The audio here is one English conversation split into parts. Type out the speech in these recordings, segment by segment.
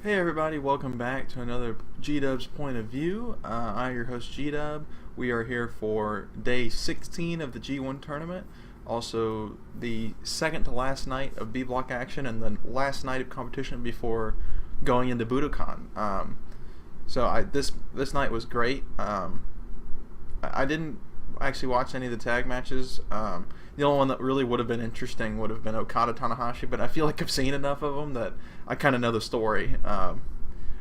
Hey everybody, welcome back to another G-Dub's Point of View. I'm your host G-Dub. We are here for day 16 of the G1 tournament. Also the second to last night of B-Block action and the last night of competition before going into Budokan. This night was great. I didn't actually watch any of the tag matches. The only one that really would have been interesting would have been Okada Tanahashi, but I feel like I've seen enough of them that I kind of know the story. I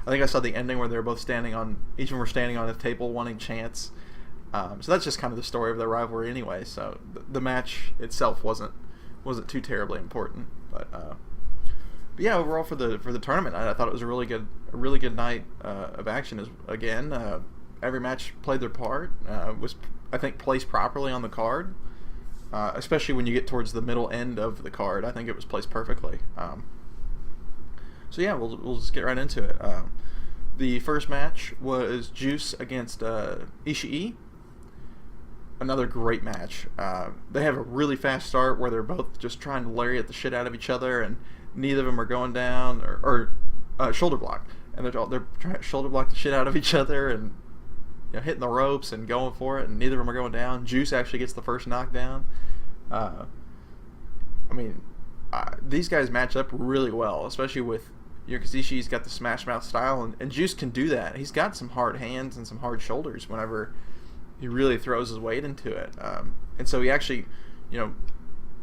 think I saw the ending where they were both standing on, each of them were standing on a table wanting chants. So that's just kind of the story of their rivalry anyway. So the match itself wasn't too terribly important, but yeah, overall for the tournament, I thought it was a really good night of action. Every match played their part. Was I think placed properly on the card, especially when you get towards the middle end of the card. I think it was placed perfectly. So yeah, we'll just get right into it. The first match was Juice against Ishii. Another great match. They have a really fast start where they're both just trying to lariat the shit out of each other, and neither of them are going down or shoulder block, and they're trying to shoulder block the shit out of each other and hitting the ropes and going for it, and neither of them are going down. Juice actually gets the first knockdown. These guys match up really well, especially with because Ishii's got the smash mouth style, and Juice can do that. He's got some hard hands and some hard shoulders whenever he really throws his weight into it. And so he actually,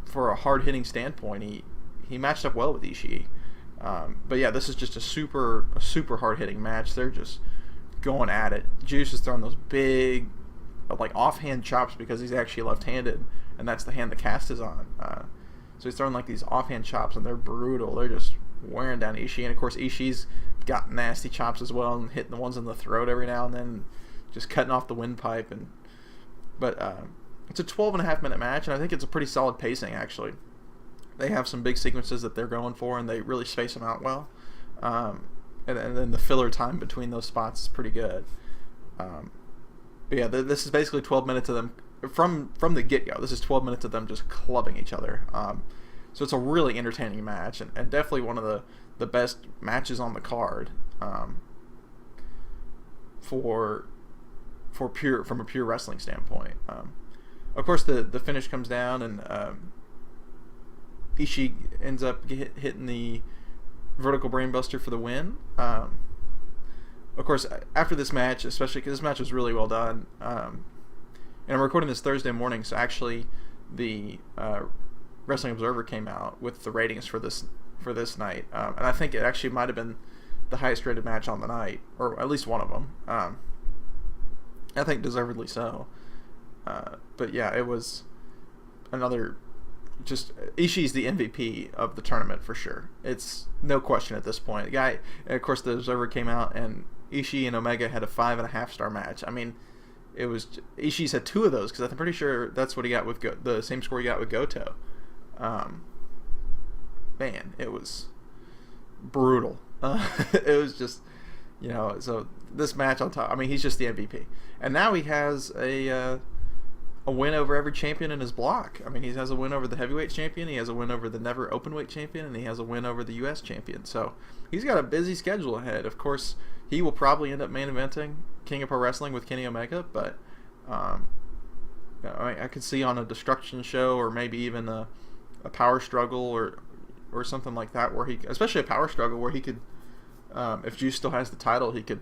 for a hard hitting standpoint, he matched up well with Ishii. But yeah, this is just a super hard hitting match. They're just going at it. Juice is throwing those big, offhand chops because he's actually left-handed, and that's the hand the cast is on. So he's throwing these offhand chops, and they're brutal. They're just wearing down Ishii, and of course Ishii's got nasty chops as well, and hitting the ones in the throat every now and then, just cutting off the windpipe. But it's a 12.5 minute match, and I think it's a pretty solid pacing actually. They have some big sequences that they're going for, and they really space them out well. And then the filler time between those spots is pretty good. But yeah, this is basically 12 minutes of them from the get-go. This is 12 minutes of them just clubbing each other. So it's a really entertaining match, and definitely one of the best matches on the card from a pure wrestling standpoint. Of course, the finish comes down, and Ishii ends up hitting the vertical brainbuster for the win. Of course, after this match, especially because this match was really well done, and I'm recording this Thursday morning, so actually the Wrestling Observer came out with the ratings for this night, and I think it actually might have been the highest rated match on the night, or at least one of them. I think deservedly so. But yeah, it was another. Just Ishii's the MVP of the tournament for sure. It's no question at this point. The guy, and of course, the Observer came out, and Ishii and Omega had a 5.5 star match. I mean, it was Ishii's had 2 of those because I'm pretty sure that's what he got with the same score he got with Goto. Man, it was brutal. It was just, so this match on top. I mean, he's just the MVP, and now he has a win over every champion in his block. I mean, he has a win over the heavyweight champion, he has a win over the never openweight champion, and he has a win over the U.S. champion. So he's got a busy schedule ahead. Of course, he will probably end up main eventing King of Pro Wrestling with Kenny Omega, but I could see on a Destruction show, or maybe even a Power Struggle or something like that, where especially a Power Struggle where he could, if Juice still has the title, he could,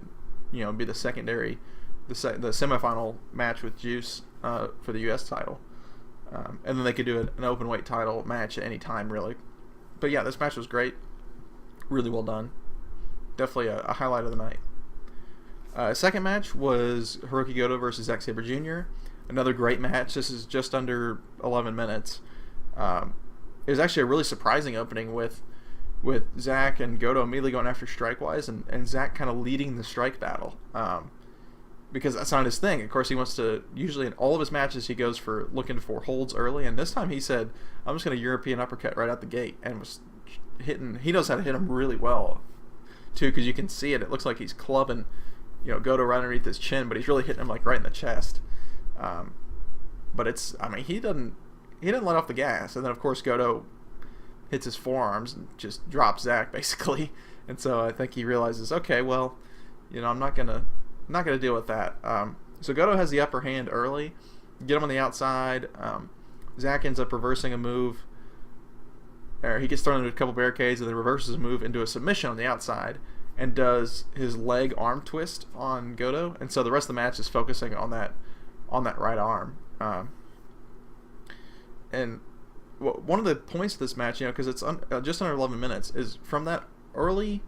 be the secondary, the semifinal match with Juice for the U.S. title, and then they could do an open weight title match at any time, really. But yeah, this match was great, really well done, definitely a highlight of the night. Second match was Hiroki Goto versus Zack Sabre Jr. Another great match. This is just under 11 minutes. It was actually a really surprising opening with Zack and Goto immediately going after Strikewise, and Zack kind of leading the strike battle. Because that's not his thing. Of course, he wants to, usually in all of his matches, he goes for looking for holds early, and this time he said, I'm just going to European uppercut right out the gate, and was hitting, he knows how to hit him really well, too, because you can see it. It looks like he's clubbing, Goto right underneath his chin, but he's really hitting him right in the chest. But he didn't let off the gas, and then of course Goto hits his forearms and just drops Zack basically. And so I think he realizes, okay, well, I'm not gonna deal with that. So Goto has the upper hand early, get him on the outside. Zack ends up reversing a move, or he gets thrown into a couple barricades and then reverses a move into a submission on the outside and does his leg arm twist on Goto. And so the rest of the match is focusing on that right arm. And one of the points of this match, because it's just under 11 minutes, is from the early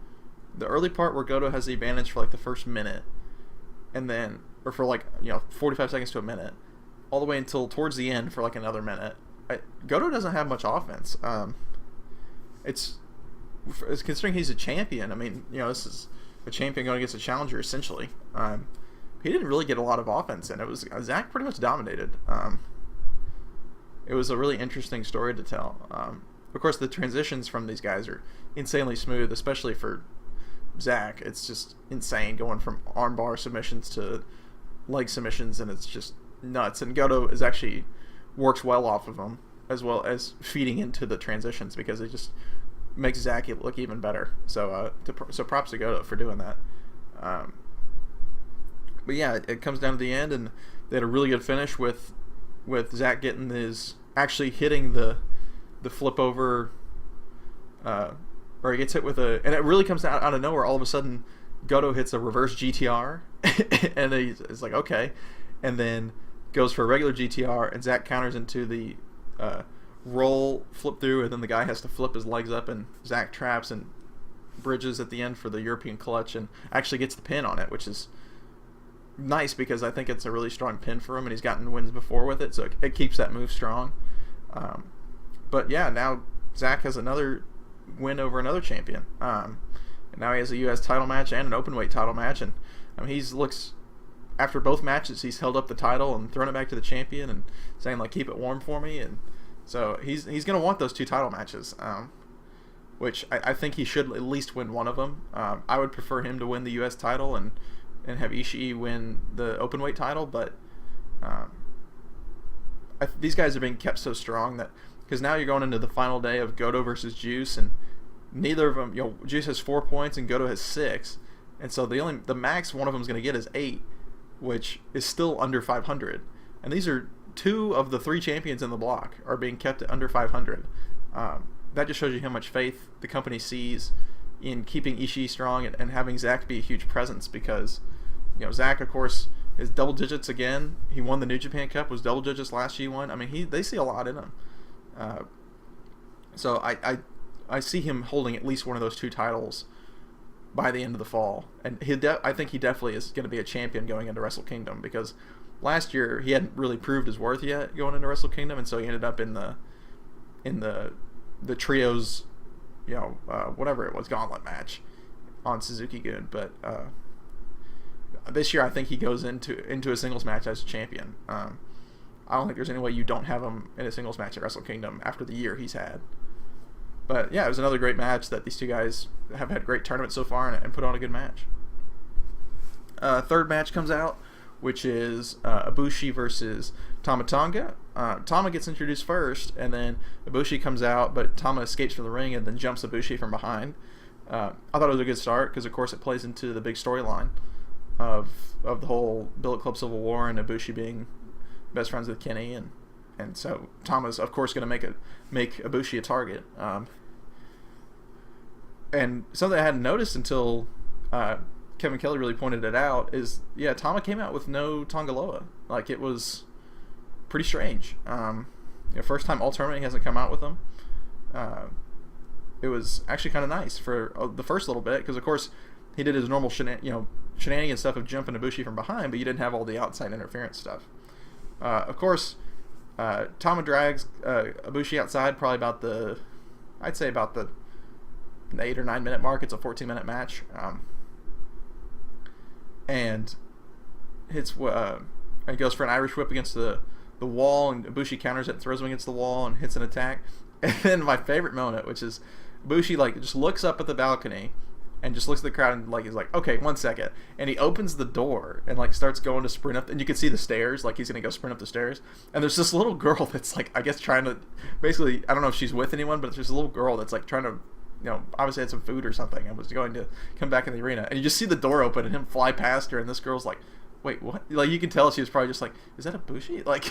part where Goto has the advantage for like the first minute, and then, or for like 45 seconds to a minute, all the way until towards the end for like another minute. Goto doesn't have much offense. It's considering he's a champion. I mean, this is a champion going against a challenger essentially. He didn't really get a lot of offense, and it was Zack pretty much dominated. It was a really interesting story to tell. Of course, the transitions from these guys are insanely smooth, especially for Zack. It's just insane going from armbar submissions to leg submissions, and it's just nuts. And Goto actually works well off of them, as well as feeding into the transitions, because it just makes Zack look even better. So props to Goto for doing that. But yeah, it comes down to the end, and they had a really good finish with Zack actually hitting the flip over, or he gets hit with and it really comes out of nowhere. All of a sudden, Goto hits a reverse GTR, and it's like, okay, and then goes for a regular GTR, and Zack counters into the roll flip through, and then the guy has to flip his legs up, and Zack traps and bridges at the end for the European clutch, and actually gets the pin on it, which is nice because I think it's a really strong pin for him, and he's gotten wins before with it, so it keeps that move strong. But yeah, now Zack has another win over another champion, and now he has a U.S. title match and an openweight title match, and after both matches he's held up the title and thrown it back to the champion and saying like, keep it warm for me, and so he's gonna want those 2 title matches, which I think he should at least win one of them. I would prefer him to win the U.S. title and have Ishii win the openweight title, but these guys are being kept so strong that, because now you're going into the final day of Goto versus Juice, and neither of them, Juice has 4 points and Goto has 6, and so the max one of them is going to get is 8, which is still under 500, and these are 2 of the 3 champions in the block are being kept at under 500. That just shows you how much faith the company sees in keeping Ishii strong and having Zack be a huge presence, because Zack, of course, is double digits again. He won the New Japan Cup, was double digits last G1. I mean, they see a lot in him. So I see him holding at least one of those 2 titles by the end of the fall, and I think he definitely is going to be a champion going into Wrestle Kingdom, because last year he hadn't really proved his worth yet going into Wrestle Kingdom, and so he ended up in the trios, whatever it was, gauntlet match on Suzuki-gun. But this year I think he goes into a singles match as a champion. I don't think there's any way you don't have him in a singles match at Wrestle Kingdom after the year he's had. But yeah, it was another great match that these 2 guys have had great tournaments so far and put on a good match. Third match comes out, which is Ibushi versus Tama Tonga. Tama gets introduced first, and then Ibushi comes out, but Tama escapes from the ring and then jumps Ibushi from behind. I thought it was a good start because, of course, it plays into the big storyline of the whole Bullet Club Civil War and Ibushi being best friends with Kenny, and so Tama's, of course, going to make Ibushi a target. And something I hadn't noticed until Kevin Kelly really pointed it out is, yeah, Tama came out with no Tongaloa. Like, it was pretty strange. First time all tournament he hasn't come out with them. It was actually kind of nice for the first little bit, because of course he did his normal shenanigan stuff of jumping Ibushi from behind, but you didn't have all the outside interference stuff. Of course, Tama drags Ibushi outside probably about the 8 or 9 minute mark. It's a 14-minute match. And hits and goes for an Irish whip against the wall, and Ibushi counters it and throws him against the wall and hits an attack. And then my favorite moment, which is Ibushi just looks up at the balcony and just looks at the crowd and he's like, okay, 1 second, and he opens the door and starts going to sprint up, and you can see the stairs, he's gonna go sprint up the stairs, and there's this little girl that's I guess trying to, basically, I don't know if she's with anyone, but there's a little girl that's trying to obviously had some food or something and was going to come back in the arena. And you just see the door open and him fly past her, and this girl's like, wait, what? Like, you can tell she was probably just like, is that Ibushi? Like,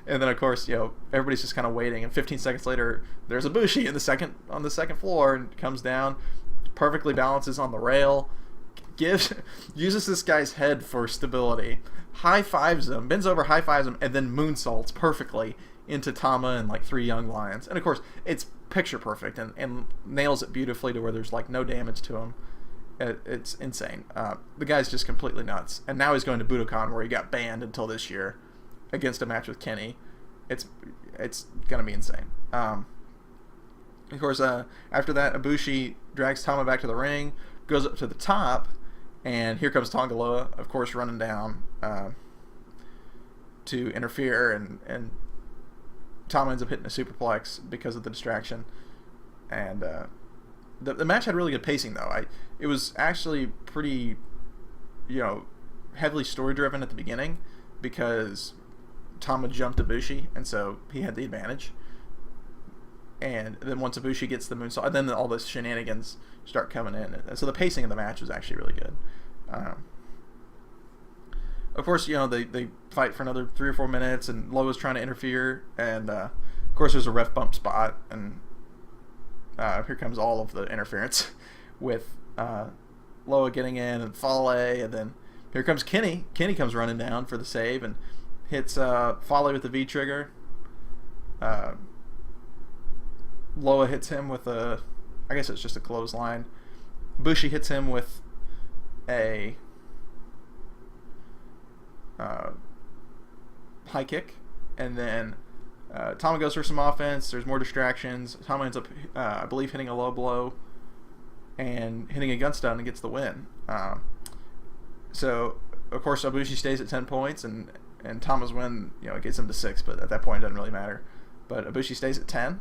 and then of course, everybody's just kind of waiting, and 15 seconds later, there's Ibushi on the second floor, and comes down, perfectly balances on the rail, uses this guy's head for stability, high fives him, bends over, high fives him, and then moonsaults perfectly into Tama and like 3 young lions. And of course, it's picture perfect and nails it beautifully to where there's like no damage to him. It's insane. The guy's just completely nuts. And now he's going to Budokan, where he got banned until this year, against a match with Kenny. It's gonna be insane. Of course, after that, Ibushi drags Tama back to the ring, goes up to the top, and here comes Tongaloa, of course, running down to interfere, and Tama ends up hitting a superplex because of the distraction. And the match had really good pacing, though. It was actually pretty, heavily story driven at the beginning, because Tama jumped Ibushi, and so he had the advantage. And then once Ibushi gets the moonsault, and then all the shenanigans start coming in. And so the pacing of the match was actually really good. Of course, they fight for another 3 or 4 minutes, and Loa's trying to interfere, and of course there's a ref bump spot, and here comes all of the interference with Loa getting in, and Fale, and then here comes Kenny. Kenny comes running down for the save, and hits Fale with the V-trigger. Loa hits him with I guess it's just a clothesline. Bushi hits him with a high kick, and then Tama goes for some offense. There's more distractions. Tama ends up, I believe, hitting a low blow and hitting a gun stun and gets the win. So, of course, Ibushi stays at 10 points, and Tama's win, it gets him to 6, but at that point it doesn't really matter. But Ibushi stays at 10,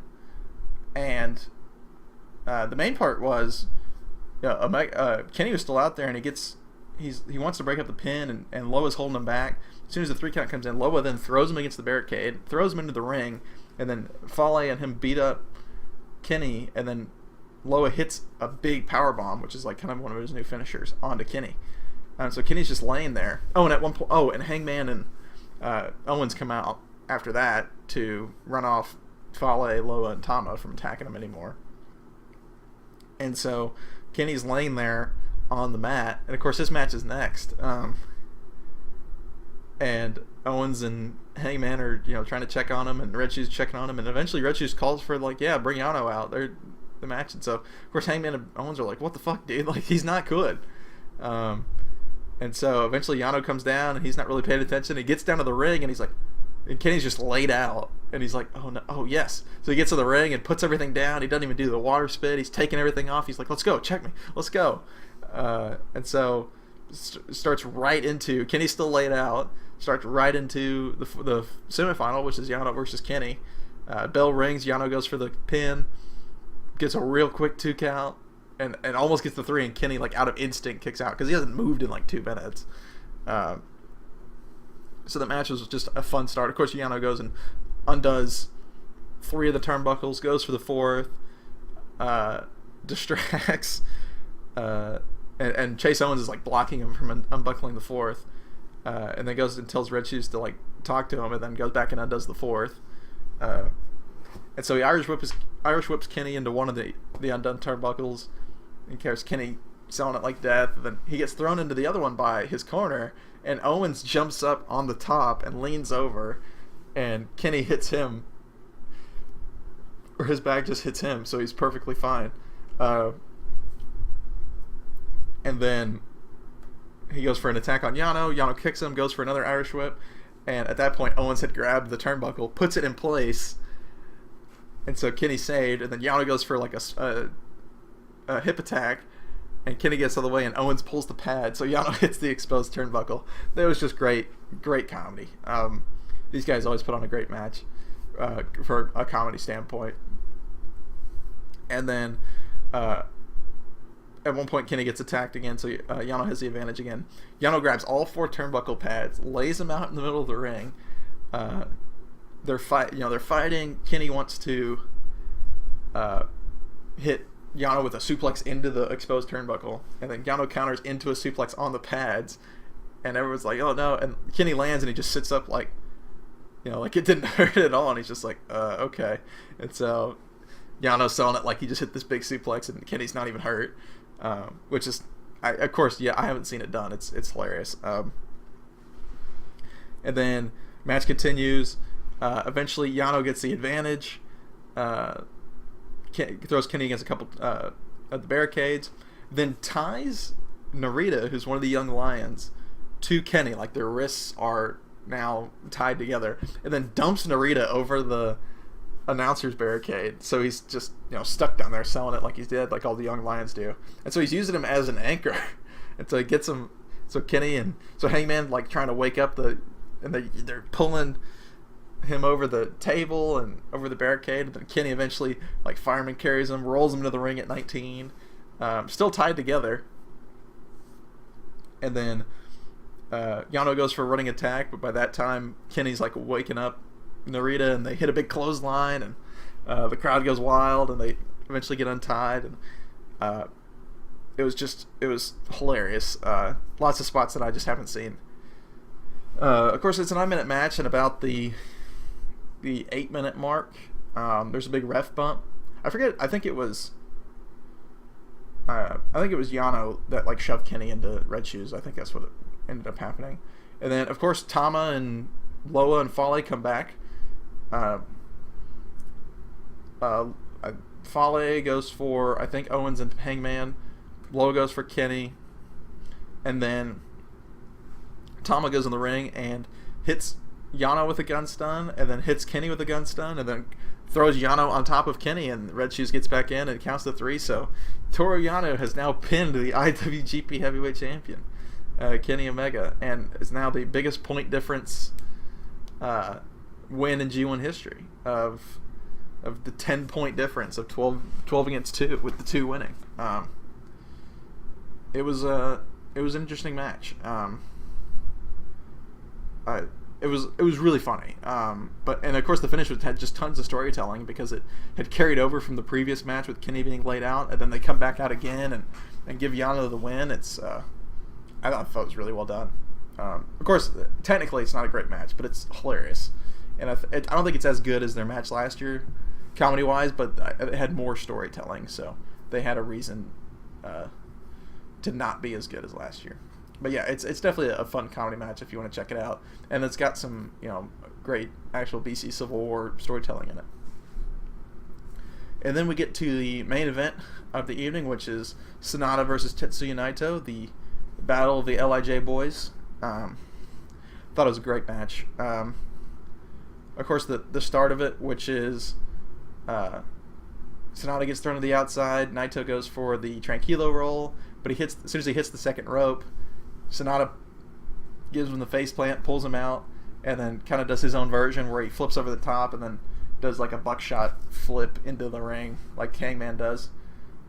and the main part was, Kenny was still out there, and he wants to break up the pin, and Loa's holding him back. As soon as the 3 count comes in, Loa then throws him against the barricade, throws him into the ring, and then Fale and him beat up Kenny, and then Loa hits a big power bomb, which is like kind of one of his new finishers, onto Kenny. So Kenny's just laying there. Oh, and at one point, and Hangman and Owens come out after that to run off Fale, Loa, and Tama from attacking him anymore. And so Kenny's laying there on the mat, and of course this match is next. And Owens and Hangman are trying to check on him, and Red Shoes checking on him, and eventually Red Shoes calls for bring Yano out. They're the match, and so of course Hangman and Owens are like, what the fuck, dude? Like, he's not good. And so eventually Yano comes down, and he's not really paying attention. He gets down to the ring, and he's like, and Kenny's just laid out, and he's like, oh no, oh yes. So he gets to the ring and puts everything down. He doesn't even do the water spit. He's taking everything off. He's like, let's go, check me, let's go. And so starts right into, Kenny's still laid out, starts right into the semifinal, which is Yano versus Kenny. Bell rings, Yano goes for the pin, gets a real quick 2 count, and almost gets the 3, and Kenny, like out of instinct, kicks out because he hasn't moved in like 2 minutes. So the match was just a fun start. Of course, Yano goes and undoes 3 of the turnbuckles, goes for the 4th, distracts, and Chase Owens is like blocking him from unbuckling the 4th, and then goes and tells Red Shoes to like talk to him, and then goes back and undoes the 4th. And so he Irish whips Kenny into one of the undone turnbuckles, and carries Kenny selling it like death. And then he gets thrown into the other one by his corner, and Owens jumps up on the top and leans over, and Kenny hits him, or his back just hits him, so he's perfectly fine. And then he goes for an attack on Yano. Yano kicks him, goes for another Irish whip, and at that point Owens had grabbed the turnbuckle, puts it in place, and so Kenny saved. And then Yano goes for like a hip attack, and Kenny gets out of the way, and Owens pulls the pad, so Yano hits the exposed turnbuckle. That was just great comedy. These guys always put on a great match for a comedy standpoint. And then at one point Kenny gets attacked again, so Yano has the advantage again. Yano grabs all 4 turnbuckle pads, lays them out in the middle of the ring. They're fighting. Kenny wants to hit Yano with a suplex into the exposed turnbuckle, and then Yano counters into a suplex on the pads, and everyone's like, "Oh no!" And Kenny lands, and he just sits up like, like it didn't hurt at all, and he's just like, "Okay." And so Yano's selling it like he just hit this big suplex, and Kenny's not even hurt, which is, of course, I haven't seen it done. It's hilarious. And then match continues. Eventually, Yano gets the advantage. Throws Kenny against a couple of the barricades, then ties Narita, who's one of the young lions, to Kenny, like their wrists are now tied together, and then dumps Narita over the announcer's barricade, so he's just stuck down there selling it like he's dead, like all the young lions do, and so he's using him as an anchor, and so he gets him. So Kenny and Hangman like trying to wake up and they're pulling him over the table and over the barricade, and then Kenny eventually, like, fireman carries him, rolls him to the ring at 19, still tied together, and then Yano goes for a running attack, but by that time Kenny's like waking up Narita, and they hit a big clothesline, and the crowd goes wild, and they eventually get untied, and it was hilarious. Lots of spots that I just haven't seen. Of course, it's a 9-minute match, and about the 8-minute mark, there's a big ref bump. I forget. I think it was Yano that like shoved Kenny into red shoes. I think that's what it ended up happening. And then of course Tama and Loa and Fale come back. Fale goes for, I think, Owens and Hangman. Loa goes for Kenny, and then Tama goes in the ring and hits Yano with a gun stun, and then hits Kenny with a gun stun, and then throws Yano on top of Kenny, and Red Shoes gets back in and counts to 3. So Toru Yano has now pinned the IWGP Heavyweight Champion, Kenny Omega, and is now the biggest point difference win in G1 history of the 10-point difference of 12 against 2, with the 2 winning. It was an interesting match. It was really funny, and of course the finish had just tons of storytelling because it had carried over from the previous match with Kenny being laid out, and then they come back out again and give Yano the win. I thought it was really well done. Of course, technically it's not a great match, but it's hilarious, and I don't think it's as good as their match last year, comedy wise, but it had more storytelling, so they had a reason to not be as good as last year. But yeah, it's definitely a fun comedy match if you want to check it out, and it's got some great actual BC Civil War storytelling in it. And then we get to the main event of the evening, which is Sonata versus Tetsuya Naito, the battle of the LIJ boys. Thought it was a great match. Of course, the start of it, which is Sonata gets thrown to the outside. Naito goes for the Tranquilo roll, but as soon as he hits the second rope, Sonata gives him the faceplant, pulls him out, and then kind of does his own version where he flips over the top and then does like a buckshot flip into the ring like Hangman does.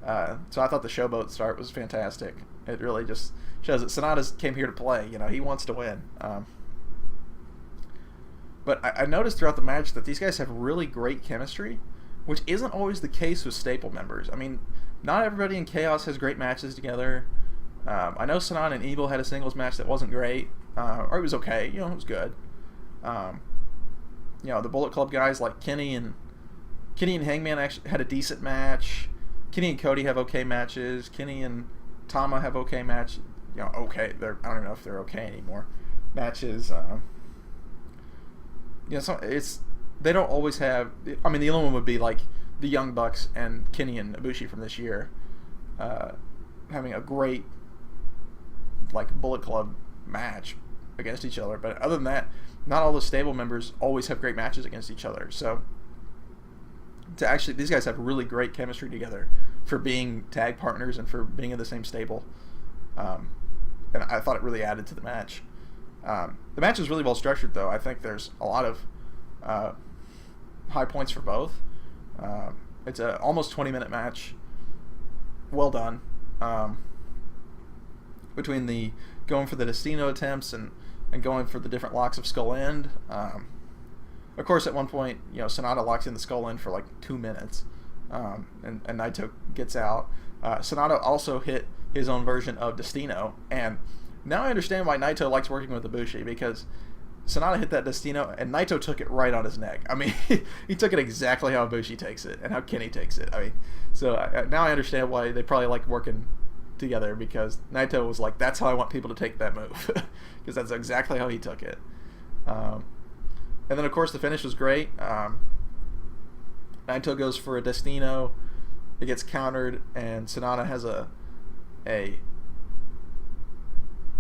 So I thought the showboat start was fantastic. It really just shows that Sonata came here to play. He wants to win. But I noticed throughout the match that these guys have really great chemistry, which isn't always the case with staple members. I mean, not everybody in Chaos has great matches together. I know Sonata and Evil had a singles match that wasn't great, or it was okay. It was good. The Bullet Club guys like Kenny and Hangman actually had a decent match. Kenny and Cody have okay matches. Kenny and Tama have okay match. Okay. I don't even know if they're okay anymore. Matches. They don't always have. I mean, the only one would be like the Young Bucks and Kenny and Ibushi from this year, having a great like Bullet Club match against each other. But other than that, not all the stable members always have great matches against each other. So these guys have really great chemistry together for being tag partners and for being in the same stable. And I thought it really added to the match. The match is really well structured, though. I think there's a lot of high points for both. It's a almost 20-minute match. Well done. Between the going for the Destino attempts and going for the different locks of Skull End. Of course, at one point, Sonata locks in the Skull End for like 2 minutes. and Naito gets out. Sonata also hit his own version of Destino, and now I understand why Naito likes working with Ibushi, because Sonata hit that Destino, and Naito took it right on his neck. I mean, he took it exactly how Ibushi takes it, and how Kenny takes it. I mean, so now I understand why they probably like working together, because Naito was like, that's how I want people to take that move, because that's exactly how he took it. And then, of course, the finish was great. Naito goes for a Destino. It gets countered, and Sonata has a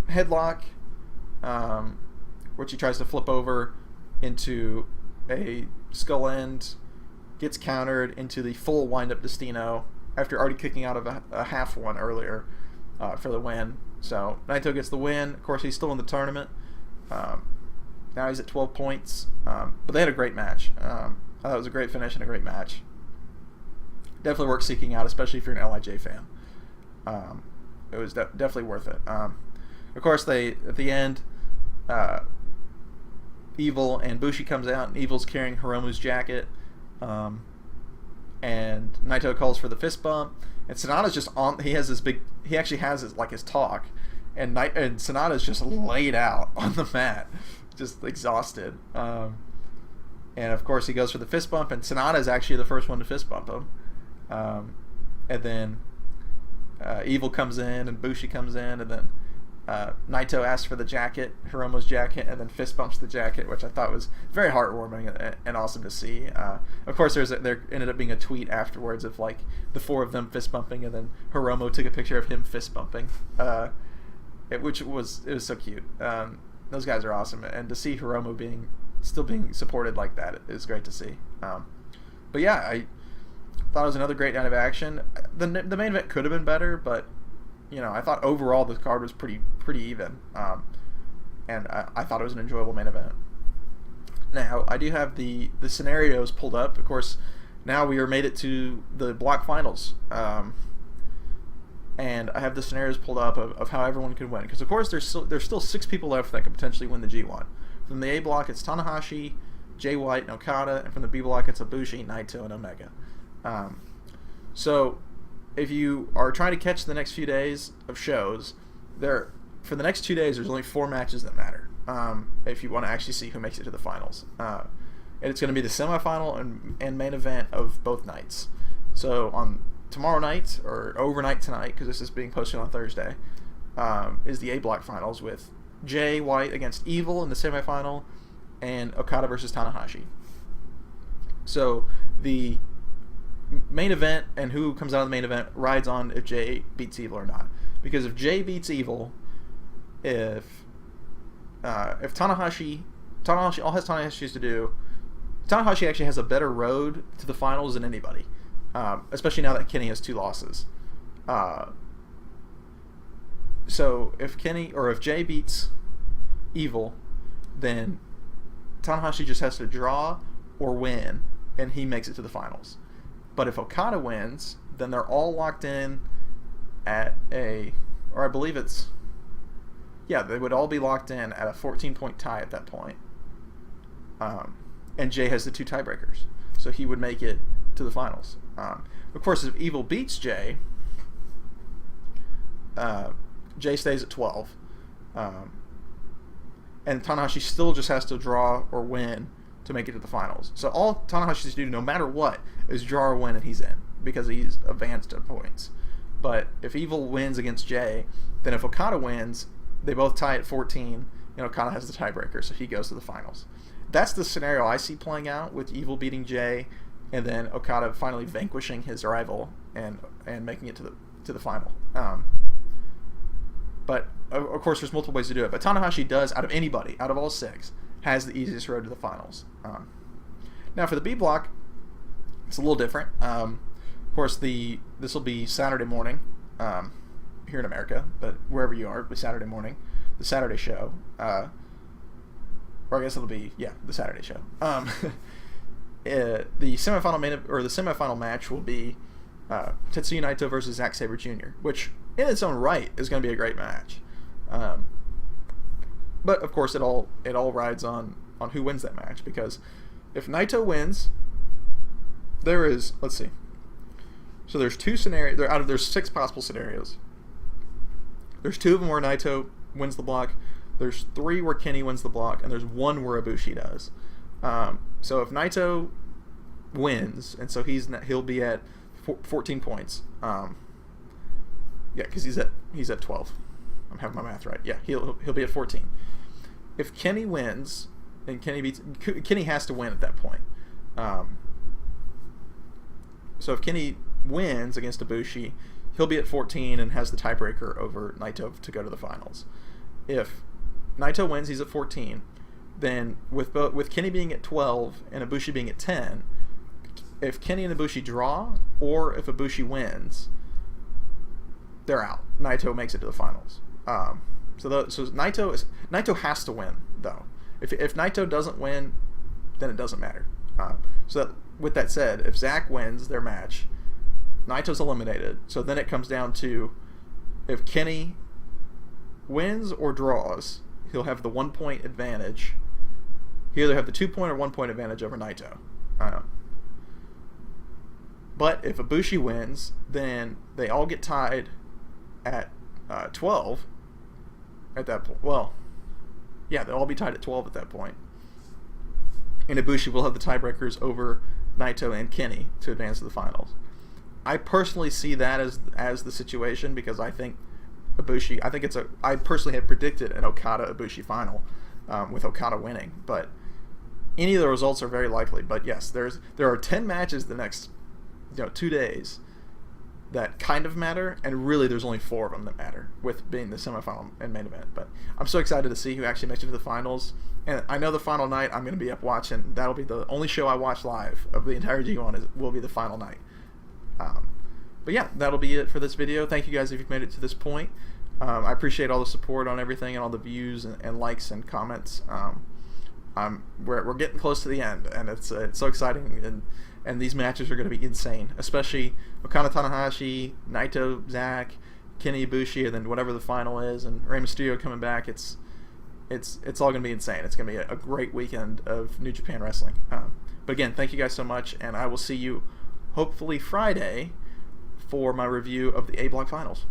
headlock, which he tries to flip over into a skull end, gets countered into the full wind-up Destino after already kicking out of a half one earlier for the win. So Naito gets the win. Of course, he's still in the tournament. Now he's at 12 points. But they had a great match. I thought it was a great finish and a great match. Definitely worth seeking out, especially if you're an LIJ fan. It was definitely worth it. Of course, at the end, Evil and Bushi comes out, and Evil's carrying Hiromu's jacket. And Naito calls for the fist bump, and Sonata's just on. He actually has his talk, and Sonata's just laid out on the mat, just exhausted. And of course he goes for the fist bump, and Sonata is actually the first one to fist bump him. And then Evil comes in, and Bushi comes in, and then Naito asks for the jacket, Hiromu's jacket, and then fist bumps the jacket, which I thought was very heartwarming and awesome to see. Of course, there ended up being a tweet afterwards of like the four of them fist bumping, and then Hiromu took a picture of him fist bumping, which was so cute. Those guys are awesome, and to see Hiromu still being supported like that is great to see. But yeah, I thought it was another great night of action. The main event could have been better, but I thought overall the card was pretty even, and I thought it was an enjoyable main event. Now, I do have the scenarios pulled up. Of course, now we are made it to the block finals, and I have the scenarios pulled up of how everyone can win. Because of course, there's still 6 people left that could potentially win the G1. From the A block, it's Tanahashi, Jay White, and Okada, and from the B block, it's Ibushi, Naito, and Omega. So if you are trying to catch the next few days of shows, for the next 2 days, there's only 4 matches that matter. If you want to actually see who makes it to the finals, and it's going to be the semifinal and main event of both nights. So on tomorrow night, or overnight tonight, because this is being posted on Thursday, is the A block finals with Jay White against Evil in the semifinal, and Okada versus Tanahashi. So the main event and who comes out of the main event rides on if Jay beats Evil or not. Because if Jay beats Evil, if Tanahashi all Tanahashi has to do, Tanahashi actually has a better road to the finals than anybody, especially now that Kenny has 2 losses. So if Jay beats Evil, then Tanahashi just has to draw or win, and he makes it to the finals. But if Okada wins, then they're all locked in at they would all be locked in at a 14-point tie at that point. And Jay has the 2 tiebreakers, so he would make it to the finals. Of course, if Evil beats Jay, Jay stays at 12. And Tanahashi still just has to draw or win to make it to the finals. So all Tanahashi has to do, no matter what, is draw or win, and he's in, because he's advanced at points. But if Evil wins against Jay, then if Okada wins, they both tie at 14, and Okada has the tiebreaker, so he goes to the finals. That's the scenario I see playing out, with Evil beating Jay, and then Okada finally vanquishing his rival and making it to the final. But of course, there's multiple ways to do it. But Tanahashi does, out of all 6, has the easiest road to the finals. Now for the B block, it's a little different. Of course, this will be Saturday morning here in America, but wherever you are, it'll be Saturday morning, the Saturday show. Or I guess it'll be the Saturday show. The semifinal match will be Tetsuya Naito versus Zack Sabre Jr., which in its own right is going to be a great match. But of course, it all rides on who wins that match, because if Naito wins, there is, So there's two scenarios. There's 6 possible scenarios. There's 2 of them where Naito wins the block. There's 3 where Kenny wins the block, and there's 1 where Ibushi does. So if Naito wins, and so he'll be at 14 points. Yeah, because he's at 12. I'm having my math right. Yeah, he'll be at 14. If Kenny wins, and Kenny has to win at that point. So if Kenny wins against Ibushi, he'll be at 14 and has the tiebreaker over Naito to go to the finals. If Naito wins, he's at 14. Then with Kenny being at 12 and Ibushi being at 10, if Kenny and Ibushi draw, or if Ibushi wins, they're out. Naito makes it to the finals. So Naito has to win, though. If Naito doesn't win, then it doesn't matter. With that said, if Zack wins their match, Naito's eliminated. So then it comes down to, if Kenny wins or draws, he'll have the 1-point advantage. He'll either have the 2-point or 1-point advantage over Naito. But if Ibushi wins, then they all get tied at 12 at that point. Well, yeah, they'll all be tied at 12 at that point. And Ibushi will have the tiebreakers over Naito and Kenny to advance to the finals. I personally see that as the situation, because I think Ibushi, I personally have predicted an Okada-Ibushi final, with Okada winning, but any of the results are very likely. But yes, there are 10 matches the next 2 days that kind of matter, and really there's only 4 of them that matter, with being the semifinal and main event. But I'm so excited to see who actually makes it to the finals, and I know the final night I'm going to be up watching. That'll be the only show I watch live of the entire G1 will be the final night. But yeah, that'll be it for this video. Thank you guys if you've made it to this point. I appreciate all the support on everything and all the views and likes and comments. We're getting close to the end, and it's so exciting, and these matches are going to be insane, especially Okada Tanahashi, Naito, Zack, Kenny Ibushi, and then whatever the final is, and Rey Mysterio coming back. It's all going to be insane. It's going to be a great weekend of New Japan Wrestling. But again, thank you guys so much, and I will see you hopefully Friday for my review of the A Block Finals.